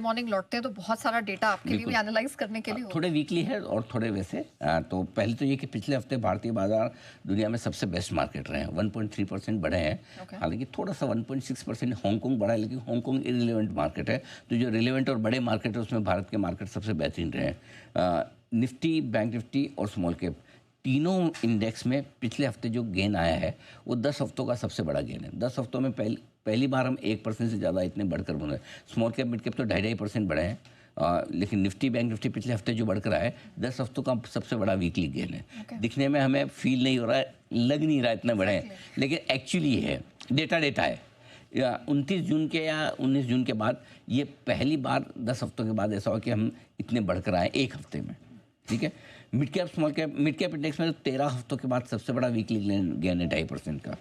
Morning लौटते हैं तो बहुत सारा डेटा आपके लिए भी बिल्कुल। एनालाइज करने के लिए होता थोड़े वीकली है और थोड़े वैसे तो पहले तो ये कि पिछले हफ्ते भारतीय बाजार दुनिया में सबसे बेस्ट मार्केट रहे हैं, 1.3% बढ़े हैं। Okay. हालांकि थोड़ा सा 1.6% हांगकांग बढ़ा है, लेकिन हांगकांग इरिलेवेंट मार्केट है। तो जो रिलेवेंट और बड़े मार्केट है उसमें भारत के मार्केट सबसे बेहतरीन रहे हैं। निफ्टी, बैंक निफ्टी और स्मॉल कैप तीनों इंडेक्स में पिछले हफ्ते जो गेन आया है वो 10 हफ्तों का सबसे बड़ा गेन है। 10 हफ्तों में पहली बार हम 1% से ज़्यादा इतने बढ़कर बने। स्मॉल कैप मिड कैप तो 2.5% बढ़े हैं, लेकिन निफ्टी बैंक निफ्टी पिछले हफ्ते जो बढ़कर आया है 10 हफ्तों का सबसे बड़ा वीकली गेन है। Okay. दिखने में हमें फील नहीं हो रहा है, लग नहीं रहा इतना बढ़े हैं, लेकिन एक्चुअली है, डेटा है। 29 जून के या 19 जून के बाद ये पहली बार 10 हफ्तों के बाद ऐसा हो कि हम इतने बढ़कर आए एक हफ्ते में। ठीक है, mid cap small cap mid cap index में तो 13 हफ्तों के बाद सबसे बड़ा वीकली गेन है 2.5% का।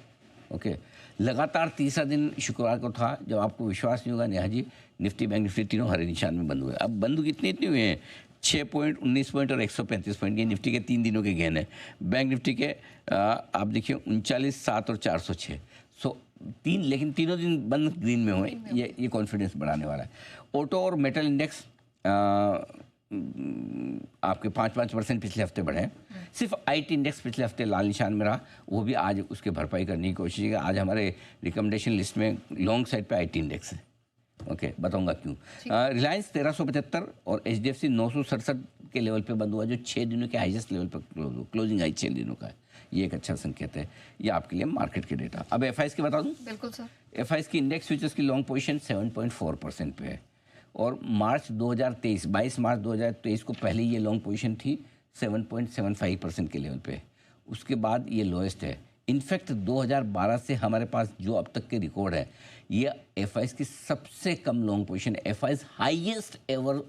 ओके, लगातार तीसरा दिन शुक्रवार को था जब आपको विश्वास नहीं होगा Neha ji, Nifty bank Nifty तीनों हरे निशान में बंद हुए। अब बंद कितने हुए हैं? 6 पॉइंट, 19 पॉइंट और 135 पॉइंट। ये निफ्टी के 3 दिनों के गेन है। बैंक निफ्टी के आप देखिए 39, 7 और 406। सो लेकिन तीनों दिन बंद ग्रीन में हुए। ये कॉन्फिडेंस बढ़ाने वाला है। ऑटो और मेटल इंडेक्स आपके 5% पिछले हफ्ते बढ़े हैं। सिर्फ आईटी इंडेक्स पिछले हफ्ते लाल निशान में रहा, वो भी आज उसके भरपाई करने की कोशिश है। आज हमारे रिकमेंडेशन लिस्ट में लॉन्ग साइड पे आईटी इंडेक्स है। ओके, बताऊंगा क्यों। रिलायंस 1375 और एचडीएफसी 967 के लेवल पे बंद हुआ, जो 6 दिनों के हाईएस्ट लेवल पर क्लोजिंग आई 6 दिनों का है। ये एक अच्छा संकेत है। ये आपके लिए मार्केट के डेटा। अब एफआईएस की बता दूं। बिल्कुल सर। एफआईएस की इंडेक्स फ्यूचर्स की लॉन्ग पोजीशन 7.4% पे है और मार्च 2023 22 मार्च 2023 को पहले ये लॉन्ग पोजीशन थी 7.75% के लेवल पे। उसके बाद ये लोएस्ट है। इनफैक्ट 2012 से हमारे पास जो अब तक के रिकॉर्ड है, ये एफआईएस की सबसे कम long position. FIs highest ever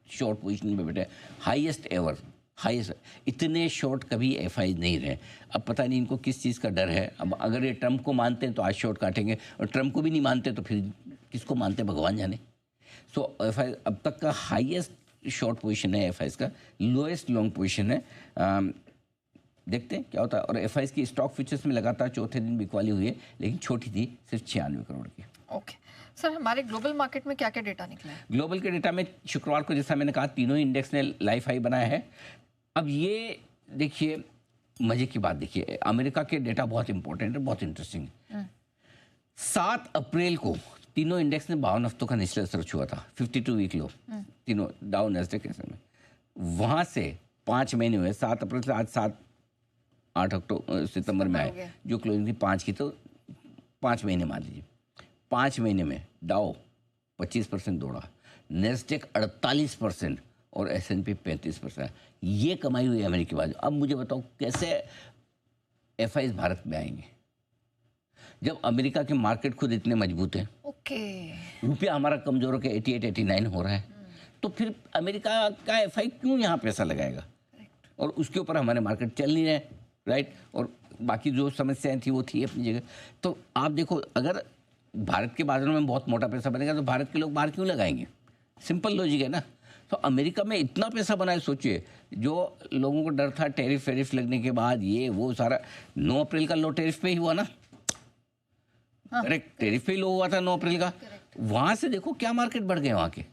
short position में बैठे, हाईएस्ट एवर, हाईएस्ट। इतने शॉर्ट कभी एफआईएस नहीं रहे। अब पता नहीं इनको किस चीज़ का डर है। अब अगर ये ट्रंप को मानते हैं तो आज शॉर्ट काटेंगे, और ट्रंप को भी नहीं मानते तो फिर किसको मानते भगवान जाने। सो एफआईएस अब तक का हाईएस्ट शॉर्ट पोजीशन है, एफआईएस का लोएस्ट लॉन्ग पोजीशन है। देखते हैं क्या होता है। और एफआईएस की स्टॉक फ्यूचर्स में लगातार चौथे दिन बिकवाली हुई है, लेकिन छोटी थी, सिर्फ 96 करोड़ की। ओके सर, हमारे ग्लोबल मार्केट में क्या क्या डेटा निकला है? ग्लोबल के डेटा में शुक्रवार को जैसा मैंने कहा तीनों इंडेक्स ने लाइफ हाई बनाया है। अब ये देखिए मजे की बात, देखिए अमेरिका के डेटा बहुत इंपॉर्टेंट है, बहुत इंटरेस्टिंग है। 7 अप्रैल को तीनों इंडेक्स ने 52 हफ्तों का निचला स्तर छुआ था, 52 वीक लो तीनों, डाउ नैस्डैक ऐसे में। वहां से 5 महीने हुए, 7 अप्रैल से आज 8 सितंबर में आए, जो क्लोजिंग थी 5 की, तो 5 महीने मान लीजिए। 5 महीने में डाउ 25% दौड़ा, नैस्डैक 48% और S&P 35%। ये कमाई हुई अमेरिकी बाजू। अब मुझे बताओ कैसे एफआईएस भारत में आएंगे जब अमेरिका के मार्केट खुद इतने मजबूत हैं। ओके, रुपया हमारा कमजोर होकर 88-89 हो रहा है, तो फिर अमेरिका का एफआई क्यों यहाँ पैसा लगाएगा? और उसके ऊपर हमारे मार्केट चल नहीं रहे, राइट। और बाकी जो समस्याएं थी वो थी अपनी जगह। तो आप देखो, अगर भारत के बाजारों में बहुत मोटा पैसा बनेगा तो भारत के लोग बाहर क्यों लगाएंगे? सिंपल लॉजिक है ना। तो अमेरिका में इतना पैसा बना है, सोचिए, जो लोगों को डर था टैरिफ वेरिफ लगने के बाद, ये वो सारा 9 अप्रैल का लो टैरिफ पे ही हुआ ना। करेक्ट, टैरिफ पे लो हुआ था 9 अप्रैल का। वहां से देखो क्या मार्केट बढ़ गए वहां के।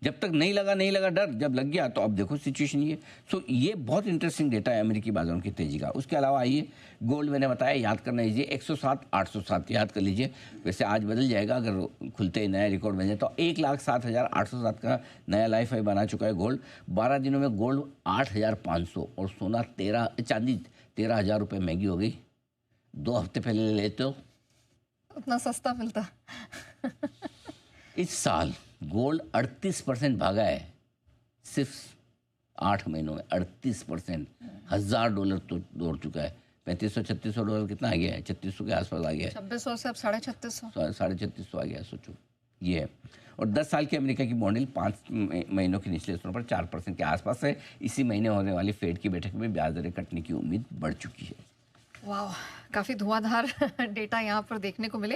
जब तक नहीं लगा डर, जब लग गया तो अब देखो सिचुएशन ये। सो ये बहुत इंटरेस्टिंग डेटा है अमेरिकी बाजारों की तेजी का। उसके अलावा आइए गोल्ड, मैंने बताया याद करना लीजिए 107 807 याद कर लीजिए। वैसे आज बदल जाएगा, अगर खुलते ही नया रिकॉर्ड बन जाए तो 1,07,807 का नया लाइफ हाई बना चुका है गोल्ड। 12 दिनों में गोल्ड 8,500 और सोना चांदी 13,000 रुपये महंगी हो गई। 2 हफ्ते पहले ले लेते हो उतना सस्ता मिलता। इस साल गोल्ड 38% भागा है, सिर्फ 8 महीनों में 38%। $1,000 तो दौड़ चुका है। $3500-3600 कितना आ गया है? 3600 के आसपास आ गया है। 2600 से अब 3650। 3650 आ गया है, सोचो ये है। और 10 साल की अमेरिका की बॉन्ड यील्ड 5 महीनों के निचले स्तरों पर 4% के आसपास है। इसी महीने होने वाली फेड की बैठक में ब्याज दरें कटने की उम्मीद बढ़ चुकी है। वाह, काफी धुआंधार डेटा यहाँ पर देखने को मिले।